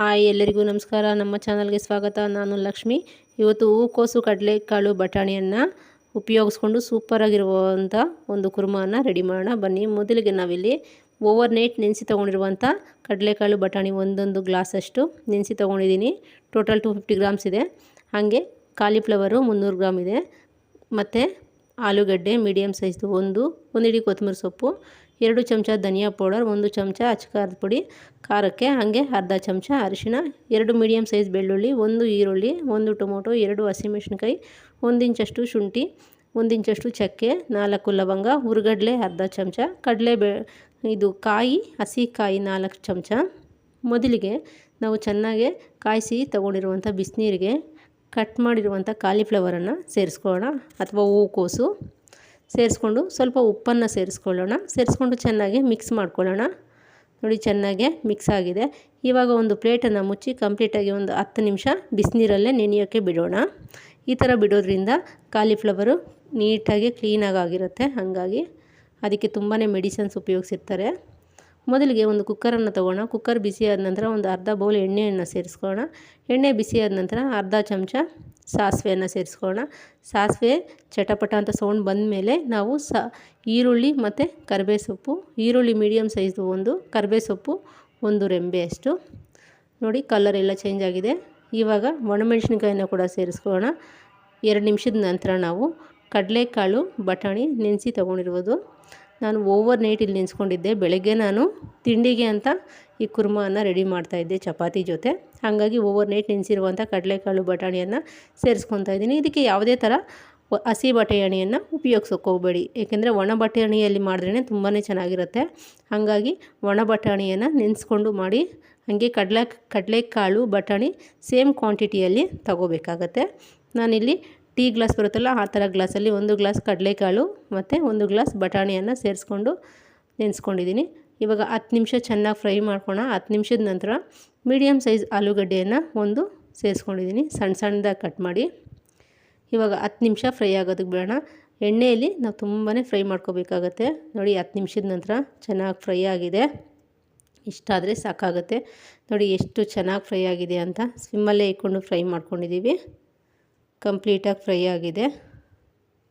Hi ಎಲ್ಲರಿಗೂ ನಮಸ್ಕಾರ. ನಮ್ಮ ಚಾನಲ್ಗೆ ಸ್ವಾಗತ. ನಾನು ಲಕ್ಷ್ಮಿ. ಇವತ್ತು ಹೂಕೋಸು ಕಡಲೆಕಾಳು ಬಟಾಣಿಯನ್ನು ಉಪಯೋಗಿಸ್ಕೊಂಡು ಸೂಪರಾಗಿರುವಂಥ ಒಂದು ಕುರ್ಮಾನ ರೆಡಿ ಮಾಡೋಣ ಬನ್ನಿ. ಮೊದಲಿಗೆ ನಾವಿಲ್ಲಿ ಓವರ್ ನೈಟ್ ನೆನೆಸಿ ತೊಗೊಂಡಿರುವಂಥ ಕಡಲೆಕಾಳು ಬಟಾಣಿ ಒಂದೊಂದು ಗ್ಲಾಸಷ್ಟು ನೆನೆಸಿ ತೊಗೊಂಡಿದ್ದೀನಿ. ಟೋಟಲ್ 250 ಗ್ರಾಮ್ಸ್ ಇದೆ. ಹಾಗೆ ಕಾಲಿಫ್ಲವರು 300 ಗ್ರಾಮ್ ಇದೆ. ಮತ್ತು ಆಲೂಗಡ್ಡೆ ಮೀಡಿಯಮ್ ಸೈಜ್ದು ಒಂದು ಇಡೀ ಕೊತ್ತಂಬರಿ ಸೊಪ್ಪು, 2 ಚಮಚ ಧನಿಯಾ ಪೌಡರ್, 1 ಚಮಚ ಅಚ್ಚಕಾರದ ಪುಡಿ ಖಾರಕ್ಕೆ, ಹಾಗೆ ಅರ್ಧ ಚಮಚ ಅರಿಶಿಣ, 2 ಮೀಡಿಯಮ್ ಸೈಜ್ ಬೆಳ್ಳುಳ್ಳಿ, 1 ಈರುಳ್ಳಿ, 1 ಟೊಮೊಟೊ, 2 ಹಸಿಮೆಣಸಿನ್ಕಾಯಿ, 1 ಇಂಚಷ್ಟು ಶುಂಠಿ, 1 ಇಂಚಷ್ಟು ಚಕ್ಕೆ, 4 ಲವಂಗ, ಹುರಿಗಡಲೆ ಅರ್ಧ ಚಮಚ, ಇದು ಹಸಿ ಕಾಯಿ 4 ಚಮಚ. ಮೊದಲಿಗೆ ನಾವು ಚೆನ್ನಾಗಿ ಕಾಯಿಸಿ ತಗೊಂಡಿರುವಂಥ ಬಿಸಿನೀರಿಗೆ ಕಟ್ ಮಾಡಿರುವಂಥ ಕಾಲಿಫ್ಲವರನ್ನು ಸೇರಿಸ್ಕೊಳ್ಳೋಣ, ಅಥವಾ ಹೂಕೋಸು ಸೇರಿಸ್ಕೊಂಡು ಸ್ವಲ್ಪ ಉಪ್ಪನ್ನು ಸೇರಿಸ್ಕೊಂಡು ಚೆನ್ನಾಗಿ ಮಿಕ್ಸ್ ಮಾಡ್ಕೊಳ್ಳೋಣ. ನೋಡಿ, ಚೆನ್ನಾಗಿ ಮಿಕ್ಸ್ ಆಗಿದೆ. ಇವಾಗ ಒಂದು ಪ್ಲೇಟನ್ನು ಮುಚ್ಚಿ ಕಂಪ್ಲೀಟಾಗಿ ಒಂದು 10 ನಿಮಿಷ ಬಿಸಿನೀರಲ್ಲೇ ನೆನೆಯೋಕ್ಕೆ ಬಿಡೋಣ. ಈ ಥರ ಬಿಡೋದ್ರಿಂದ ಕಾಲಿಫ್ಲವರು ನೀಟಾಗಿ ಕ್ಲೀನಾಗಿ ಆಗಿರುತ್ತೆ. ಹಾಗಾಗಿ ಅದಕ್ಕೆ ತುಂಬಾ ಮೆಡಿಸಿನ್ಸ್ ಉಪಯೋಗಿಸಿರ್ತಾರೆ. ಮೊದಲಿಗೆ ಒಂದು ಕುಕ್ಕರನ್ನು ತೊಗೋಣ. ಕುಕ್ಕರ್ ಬಿಸಿಯಾದ ನಂತರ ಒಂದು ಅರ್ಧ ಬೌಲ್ ಎಣ್ಣೆಯನ್ನು ಸೇರಿಸ್ಕೊಳ್ಳೋಣ. ಎಣ್ಣೆ ಬಿಸಿಯಾದ ನಂತರ ಅರ್ಧ ಚಮಚ ಸಾಸಿವೆಯನ್ನು ಸೇರಿಸ್ಕೊಳ್ಳೋಣ. ಸಾಸಿವೆ ಚಟಪಟ ಅಂತ ಸೌಂಡ್ ಬಂದ ಮೇಲೆ ನಾವು ಈರುಳ್ಳಿ ಮತ್ತು ಕರಿಬೇವು ಸೊಪ್ಪು, ಈರುಳ್ಳಿ ಮೀಡಿಯಮ್ ಸೈಜ್ದು ಒಂದು, ಕರಿಬೇವು ಸೊಪ್ಪು 1 ರೆಂಬೆ ಅಷ್ಟು. ನೋಡಿ, ಕಲರ್ ಎಲ್ಲ ಚೇಂಜ್ ಆಗಿದೆ. ಇವಾಗ ಒಣಮೆಣಸಿನ್ಕಾಯಿನ ಕೂಡ ಸೇರಿಸ್ಕೊಳ್ಳೋಣ. 2 ನಿಮಿಷದ ನಂತರ ನಾವು ಕಡಲೆಕಾಳು ಬಟಾಣಿ ನೆನೆಸಿ ತೊಗೊಂಡಿರ್ಬೋದು. ನಾನು ಓವರ್ ನೈಟ್ ಇಲ್ಲಿ ನೆನೆಸ್ಕೊಂಡಿದ್ದೆ. ಬೆಳಗ್ಗೆ ನಾನು ತಿಂಡಿಗೆ ಅಂತ ಈ ಕುರ್ಮಾನ ರೆಡಿ ಮಾಡ್ತಾಯಿದ್ದೆ ಚಪಾತಿ ಜೊತೆ. ಹಾಗಾಗಿ ಓವರ್ ನೈಟ್ ನೆನೆಸಿರುವಂಥ ಕಡಲೆಕಾಳು ಬಟಾಣಿಯನ್ನು ಸೇರಿಸ್ಕೊತಾ ಇದ್ದೀನಿ. ಇದಕ್ಕೆ ಯಾವುದೇ ಥರ ಹಸಿ ಬಟಾಣಿಯನ್ನು ಉಪಯೋಗಿಸೋಕೆ ಹೋಗಬೇಡಿ, ಏಕೆಂದರೆ ಒಣ ಬಟಾಣಿಯಲ್ಲಿ ಮಾಡಿದ್ರೇ ತುಂಬಾ ಚೆನ್ನಾಗಿರುತ್ತೆ. ಹಾಗಾಗಿ ಒಣ ಬಟಾಣಿಯನ್ನು ನೆನೆಸ್ಕೊಂಡು ಮಾಡಿ. ಹಾಗೆ ಕಡಲೆಕಾಳು ಬಟಾಣಿ ಸೇಮ್ ಕ್ವಾಂಟಿಟಿಯಲ್ಲಿ ತಗೋಬೇಕಾಗತ್ತೆ. ನಾನಿಲ್ಲಿ ಟೀ ಗ್ಲಾಸ್ ಬರುತ್ತಲ್ಲ, ಆ ಥರ ಗ್ಲಾಸಲ್ಲಿ 1 ಗ್ಲಾಸ್ ಕಡಲೆಕಾಳು ಮತ್ತು 1 ಗ್ಲಾಸ್ ಬಟಾಣಿಯನ್ನು ಸೇರಿಸ್ಕೊಂಡು ನೆನೆಸ್ಕೊಂಡಿದ್ದೀನಿ. ಇವಾಗ 10 ನಿಮಿಷ ಚೆನ್ನಾಗಿ ಫ್ರೈ ಮಾಡ್ಕೊಳ್ಳೋಣ. 10 ನಿಮಿಷದ ನಂತರ ಮೀಡಿಯಮ್ ಸೈಜ್ ಆಲೂಗಡ್ಡೆಯನ್ನು ಒಂದು ಸೇರಿಸ್ಕೊಂಡಿದ್ದೀನಿ, ಸಣ್ಣದಾಗಿ ಕಟ್ ಮಾಡಿ. ಇವಾಗ 10 ನಿಮಿಷ ಫ್ರೈ ಆಗೋದಕ್ಕೆ ಬಿಡೋಣ. ಎಣ್ಣೆಯಲ್ಲಿ ನಾವು ತುಂಬಾ ಫ್ರೈ ಮಾಡ್ಕೋಬೇಕಾಗತ್ತೆ. ನೋಡಿ, 10 ನಿಮಿಷದ ನಂತರ ಚೆನ್ನಾಗಿ ಫ್ರೈ ಆಗಿದೆ. ಇಷ್ಟಾದರೆ ಸಾಕಾಗುತ್ತೆ. ನೋಡಿ ಎಷ್ಟು ಚೆನ್ನಾಗಿ ಫ್ರೈ ಆಗಿದೆ ಅಂತ. ಸ್ವಿಮ್ಮಲ್ಲೇ ಇಟ್ಕೊಂಡು ಫ್ರೈ ಮಾಡ್ಕೊಂಡಿದ್ದೀವಿ. ಕಂಪ್ಲೀಟಾಗಿ ಫ್ರೈ ಆಗಿದೆ,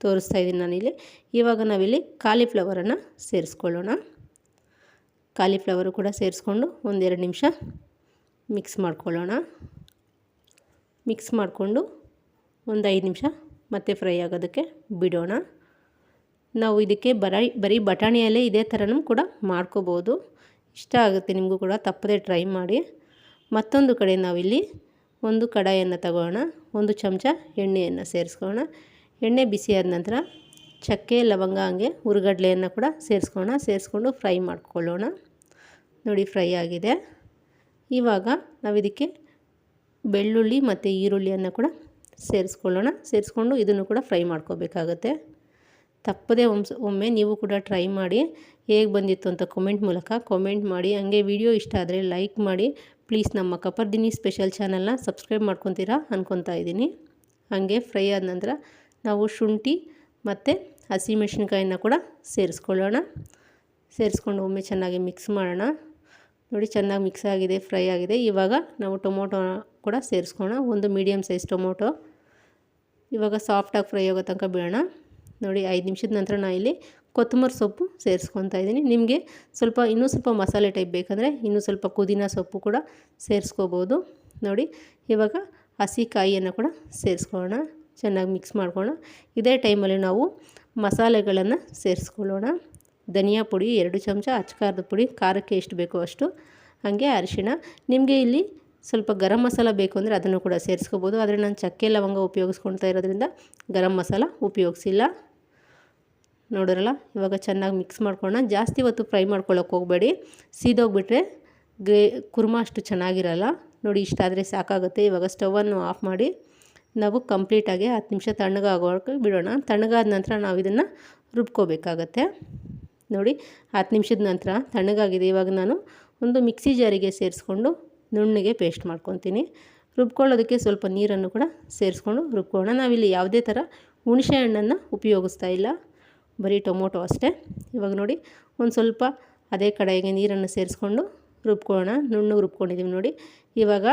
ತೋರಿಸ್ತಾ ಇದ್ದೀನಿ ನಾನಿಲ್ಲಿ. ಇವಾಗ ನಾವಿಲ್ಲಿ ಕಾಲಿಫ್ಲವರನ್ನು ಸೇರಿಸ್ಕೊಳ್ಳೋಣ. ಕಾಲಿಫ್ಲವರು ಕೂಡ ಸೇರಿಸ್ಕೊಂಡು 1-2 ನಿಮಿಷ ಮಿಕ್ಸ್ ಮಾಡ್ಕೊಳ್ಳೋಣ. ಮಿಕ್ಸ್ ಮಾಡಿಕೊಂಡು ಒಂದು 5 ನಿಮಿಷ ಮತ್ತೆ ಫ್ರೈ ಆಗೋದಕ್ಕೆ ಬಿಡೋಣ. ನಾವು ಇದಕ್ಕೆ ಬರೀ ಬಟಾಣಿಯಲ್ಲೇ ಇದೇ ಥರನೂ ಕೂಡ ಮಾಡ್ಕೋಬೋದು. ಇಷ್ಟ ಆಗುತ್ತೆ ನಿಮಗೂ ಕೂಡ, ತಪ್ಪದೆ ಟ್ರೈ ಮಾಡಿ. ಮತ್ತೊಂದು ಕಡೆ ನಾವಿಲ್ಲಿ ಒಂದು ಕಡಾಯಿಯನ್ನು ತಗೊಳ್ಳೋಣ. 1 ಚಮಚ ಎಣ್ಣೆಯನ್ನು ಸೇರಿಸ್ಕೊಳ್ಳೋಣ. ಎಣ್ಣೆ ಬಿಸಿಯಾದ ನಂತರ ಚಕ್ಕೆ, ಲವಂಗ, ಹಾಗೆ ಹುರಿಗಡಲೆಯನ್ನು ಕೂಡ ಸೇರಿಸ್ಕೊಂಡು ಫ್ರೈ ಮಾಡ್ಕೊಳ್ಳೋಣ. ನೋಡಿ, ಫ್ರೈ ಆಗಿದೆ. ಇವಾಗ ನಾವು ಇದಕ್ಕೆ ಬೆಳ್ಳುಳ್ಳಿ ಮತ್ತು ಈರುಳ್ಳಿಯನ್ನು ಕೂಡ ಸೇರಿಸ್ಕೊಂಡು ಇದನ್ನು ಕೂಡ ಫ್ರೈ ಮಾಡ್ಕೋಬೇಕಾಗತ್ತೆ. ತಪ್ಪದೆ ಒಮ್ಮೆ ನೀವು ಕೂಡ ಟ್ರೈ ಮಾಡಿ. ಹೇಗೆ ಬಂದಿತ್ತು ಅಂತ ಕಮೆಂಟ್ ಮೂಲಕ ಕಾಮೆಂಟ್ ಮಾಡಿ. ಹಾಗೆ ವಿಡಿಯೋ ಇಷ್ಟ ಆದರೆ ಲೈಕ್ ಮಾಡಿ. ಪ್ಲೀಸ್ ನಮ್ಮ ಕಪರ್ದಿನಿ ಸ್ಪೆಷಲ್ ಚಾನಲ್ನ ಸಬ್ಸ್ಕ್ರೈಬ್ ಮಾಡ್ಕೊತೀರಾ ಅಂದ್ಕೊತಾ ಇದ್ದೀನಿ. ಹಾಗೆ ಫ್ರೈ ಆದ ನಂತರ ನಾವು ಶುಂಠಿ ಮತ್ತು ಹಸಿಮೆಣಸಿನ್ಕಾಯಿನ ಕೂಡ ಸೇರಿಸ್ಕೊಂಡು ಒಮ್ಮೆ ಚೆನ್ನಾಗಿ ಮಿಕ್ಸ್ ಮಾಡೋಣ. ನೋಡಿ, ಚೆನ್ನಾಗಿ ಮಿಕ್ಸ್ ಆಗಿದೆ, ಫ್ರೈ ಆಗಿದೆ. ಇವಾಗ ನಾವು ಟೊಮೊಟೊ ಕೂಡ ಸೇರಿಸ್ಕೊಳ್ಳೋಣ. 1 ಮೀಡಿಯಮ್ ಸೈಜ್ ಟೊಮೊಟೊ. ಇವಾಗ ಸಾಫ್ಟಾಗಿ ಫ್ರೈ ಆಗೋ ತನಕ ಬಿಡೋಣ. ನೋಡಿ, 5 ನಿಮಿಷದ ನಂತರ ನಾನು ಇಲ್ಲಿ ಕೊತ್ತಂಬರಿ ಸೊಪ್ಪು ಸೇರಿಸ್ಕೊತಾ ಇದ್ದೀನಿ. ನಿಮಗೆ ಇನ್ನೂ ಸ್ವಲ್ಪ ಮಸಾಲೆ ಟೈಪ್ ಬೇಕಂದರೆ ಇನ್ನೂ ಸ್ವಲ್ಪ ಪುದೀನ ಸೊಪ್ಪು ಕೂಡ ಸೇರಿಸ್ಕೋಬೋದು. ನೋಡಿ, ಇವಾಗ ಹಸಿ ಕಾಯಿಯನ್ನು ಕೂಡ ಸೇರಿಸ್ಕೊಳ್ಳೋಣ. ಚೆನ್ನಾಗಿ ಮಿಕ್ಸ್ ಮಾಡ್ಕೊಳ್ಳೋಣ. ಇದೇ ಟೈಮಲ್ಲಿ ನಾವು ಮಸಾಲೆಗಳನ್ನು ಸೇರಿಸ್ಕೊಳ್ಳೋಣ. ಧನಿಯಾ ಪುಡಿ 2 ಚಮಚ, ಅಚ್ಚಕಾರದ ಪುಡಿ ಖಾರಕ್ಕೆ ಎಷ್ಟು ಬೇಕೋ ಅಷ್ಟು, ಹಾಗೆ ಅರಿಶಿಣ. ನಿಮಗೆ ಇಲ್ಲಿ ಸ್ವಲ್ಪ ಗರಂ ಮಸಾಲ ಬೇಕು ಅಂದರೆ ಅದನ್ನು ಕೂಡ ಸೇರಿಸ್ಕೋಬೋದು. ಆದರೆ ನಾನು ಚಕ್ಕೆ ಲವಂಗ ಉಪಯೋಗಿಸ್ಕೊಳ್ತಾ ಇರೋದ್ರಿಂದ ಗರಂ ಮಸಾಲ ಉಪಯೋಗಿಸಿಲ್ಲ. ನೋಡಿರಲ್ಲ, ಇವಾಗ ಚೆನ್ನಾಗಿ ಮಿಕ್ಸ್ ಮಾಡ್ಕೊಳ್ಳೋಣ. ಜಾಸ್ತಿ ಹೊತ್ತು ಫ್ರೈ ಮಾಡ್ಕೊಳ್ಳೋಕೆ ಹೋಗಬೇಡಿ, ಸೀದೋಗ್ಬಿಟ್ರೆ ಕುರ್ಮಾ ಅಷ್ಟು ಚೆನ್ನಾಗಿರಲ್ಲ. ನೋಡಿ, ಇಷ್ಟಾದರೆ ಸಾಕಾಗುತ್ತೆ. ಇವಾಗ ಸ್ಟವನ್ನು ಆಫ್ ಮಾಡಿ ನಾವು ಕಂಪ್ಲೀಟಾಗಿ 10 ನಿಮಿಷ ತಣ್ಣಗಾಗೋಕ್ಕೆ ಬಿಡೋಣ. ತಣ್ಣಗಾದ ನಂತರ ನಾವು ಇದನ್ನು ರುಬ್ಕೋಬೇಕಾಗತ್ತೆ. ನೋಡಿ, 10 ನಿಮಿಷದ ನಂತರ ತಣ್ಣಗಾಗಿದೆ. ಇವಾಗ ನಾನು ಒಂದು ಮಿಕ್ಸಿ ಜಾರಿಗೆ ಸೇರಿಸ್ಕೊಂಡು ನುಣ್ಣಗೆ ಪೇಸ್ಟ್ ಮಾಡ್ಕೊತೀನಿ. ರುಬ್ಕೊಳ್ಳೋದಕ್ಕೆ ಸ್ವಲ್ಪ ನೀರನ್ನು ಕೂಡ ಸೇರಿಸ್ಕೊಂಡು ರುಬ್ಕೊಳ್ಳೋಣ. ನಾವಿಲ್ಲಿ ಯಾವುದೇ ಥರ ಹುಣಸೆ ಹಣ್ಣನ್ನು ಉಪಯೋಗಿಸ್ತಾ ಇಲ್ಲ, ಬರೀ ಟೊಮೊಟೊ ಅಷ್ಟೇ. ಇವಾಗ ನೋಡಿ, ಒಂದು ಸ್ವಲ್ಪ ಅದೇ ಕಡಾಯಿಗೆ ನೀರನ್ನು ಸೇರಿಸ್ಕೊಂಡು ರುಬ್ಕೊಳ್ಳೋಣ. ನುಣ್ಣಗೆ ರುಬ್ಕೊಂಡಿದ್ದೀವಿ ನೋಡಿ. ಇವಾಗ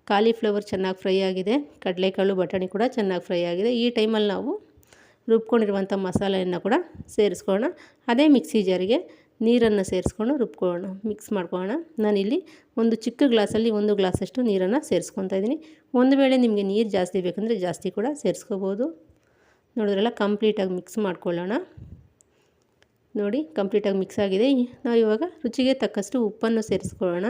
ಕಾಲಿಫ್ಲವರ್ ಚೆನ್ನಾಗಿ ಫ್ರೈ ಆಗಿದೆ, ಕಡಲೆಕಾಳು ಬಟಾಣಿ ಕೂಡ ಚೆನ್ನಾಗಿ ಫ್ರೈ ಆಗಿದೆ. ಈ ಟೈಮಲ್ಲಿ ನಾವು ರುಬ್ಕೊಂಡಿರುವಂಥ ಮಸಾಲೆಯನ್ನು ಕೂಡ ಸೇರಿಸ್ಕೊಳ್ಳೋಣ. ಅದೇ ಮಿಕ್ಸಿ ಜಾರಿಗೆ ನೀರನ್ನು ಸೇರಿಸ್ಕೊಂಡು ರುಬ್ಕೊಳ್ಳೋಣ, ಮಿಕ್ಸ್ ಮಾಡ್ಕೊಳ್ಳೋಣ. ನಾನಿಲ್ಲಿ ಒಂದು ಚಿಕ್ಕ ಗ್ಲಾಸಲ್ಲಿ 1 ಗ್ಲಾಸಷ್ಟು ನೀರನ್ನು ಸೇರಿಸ್ಕೊತಾ ಇದ್ದೀನಿ. ಒಂದು ವೇಳೆ ನಿಮಗೆ ನೀರು ಜಾಸ್ತಿ ಬೇಕಂದರೆ ಜಾಸ್ತಿ ಕೂಡ ಸೇರಿಸ್ಕೋಬೋದು. ನೋಡಿದ್ರಲ್ಲ, ಕಂಪ್ಲೀಟಾಗಿ ಮಿಕ್ಸ್ ಮಾಡ್ಕೊಳ್ಳೋಣ. ನೋಡಿ, ಕಂಪ್ಲೀಟಾಗಿ ಮಿಕ್ಸ್ ಆಗಿದೆ. ನಾವು ಇವಾಗ ರುಚಿಗೆ ತಕ್ಕಷ್ಟು ಉಪ್ಪನ್ನು ಸೇರಿಸ್ಕೊಳ್ಳೋಣ.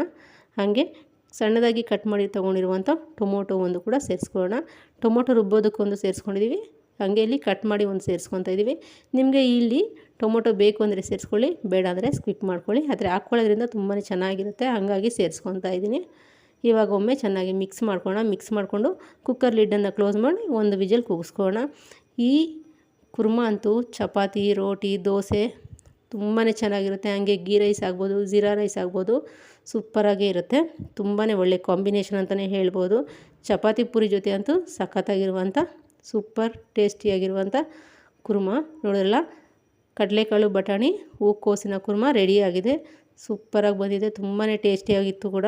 ಹಾಗೆ ಸಣ್ಣದಾಗಿ ಕಟ್ ಮಾಡಿ ತೊಗೊಂಡಿರುವಂಥ ಟೊಮೊಟೊ ಒಂದು ಕೂಡ ಸೇರಿಸ್ಕೊಳ್ಳೋಣ. ಟೊಮೊಟೊ ರುಬ್ಬೋದಕ್ಕೊಂದು ಸೇರಿಸ್ಕೊಂಡಿದ್ದೀವಿ, ಹಾಗೆ ಇಲ್ಲಿ ಕಟ್ ಮಾಡಿ ಒಂದು ಸೇರಿಸ್ಕೊತಾ ಇದ್ದೀವಿ. ನಿಮಗೆ ಇಲ್ಲಿ ಟೊಮೊಟೊ ಬೇಕು ಅಂದರೆ ಸೇರಿಸ್ಕೊಳ್ಳಿ, ಬೇಡ ಅಂದರೆ ಸ್ಕಿಪ್ ಮಾಡ್ಕೊಳ್ಳಿ. ಆದರೆ ಹಾಕ್ಕೊಳ್ಳೋದ್ರಿಂದ ತುಂಬಾ ಚೆನ್ನಾಗಿರುತ್ತೆ, ಹಾಗಾಗಿ ಸೇರಿಸ್ಕೊತಾ ಇದ್ದೀನಿ. ಇವಾಗ ಒಮ್ಮೆ ಚೆನ್ನಾಗಿ ಮಿಕ್ಸ್ ಮಾಡ್ಕೊಳ್ಳೋಣ. ಮಿಕ್ಸ್ ಮಾಡಿಕೊಂಡು ಕುಕ್ಕರ್ ಲಿಡ್ಡನ್ನು ಕ್ಲೋಸ್ ಮಾಡಿ ಒಂದು ವಿಜಲ್ ಕೂಗಿಸ್ಕೊಳ್ಳೋಣ. ಈ ಕುರ್ಮಾ ಅಂತೂ ಚಪಾತಿ, ರೋಟಿ, ದೋಸೆ ತುಂಬಾ ಚೆನ್ನಾಗಿರುತ್ತೆ. ಹಾಗೆ ಗೀ ರೈಸ್ ಆಗ್ಬೋದು, ಜೀರಾ ರೈಸ್ ಆಗ್ಬೋದು, ಸೂಪರಾಗೇ ಇರುತ್ತೆ. ತುಂಬಾ ಒಳ್ಳೆ ಕಾಂಬಿನೇಷನ್ ಅಂತಲೇ ಹೇಳ್ಬೋದು. ಚಪಾತಿ ಪೂರಿ ಜೊತೆ ಅಂತೂ ಸಖತ್ತಾಗಿರುವಂಥ ಸೂಪರ್ ಟೇಸ್ಟಿಯಾಗಿರುವಂಥ ಕುರ್ಮಾ. ನೋಡಿರಲ್ಲ, ಕಡಲೆಕಾಳು ಬಟಾಣಿ ಹೂಕೋಸಿನ ಕುರ್ಮಾ ರೆಡಿಯಾಗಿದೆ. ಸೂಪರಾಗಿ ಬಂದಿದೆ, ತುಂಬಾ ಟೇಸ್ಟಿಯಾಗಿತ್ತು ಕೂಡ.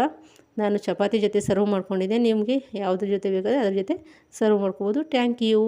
ನಾನು ಚಪಾತಿ ಜೊತೆ ಸರ್ವ್ ಮಾಡ್ಕೊಂಡಿದ್ದೆ. ನಿಮಗೆ ಯಾವುದ್ರ ಜೊತೆ ಬೇಕಾದರೆ ಅದ್ರ ಜೊತೆ ಸರ್ವ್ ಮಾಡ್ಕೋಬೋದು. Thank you.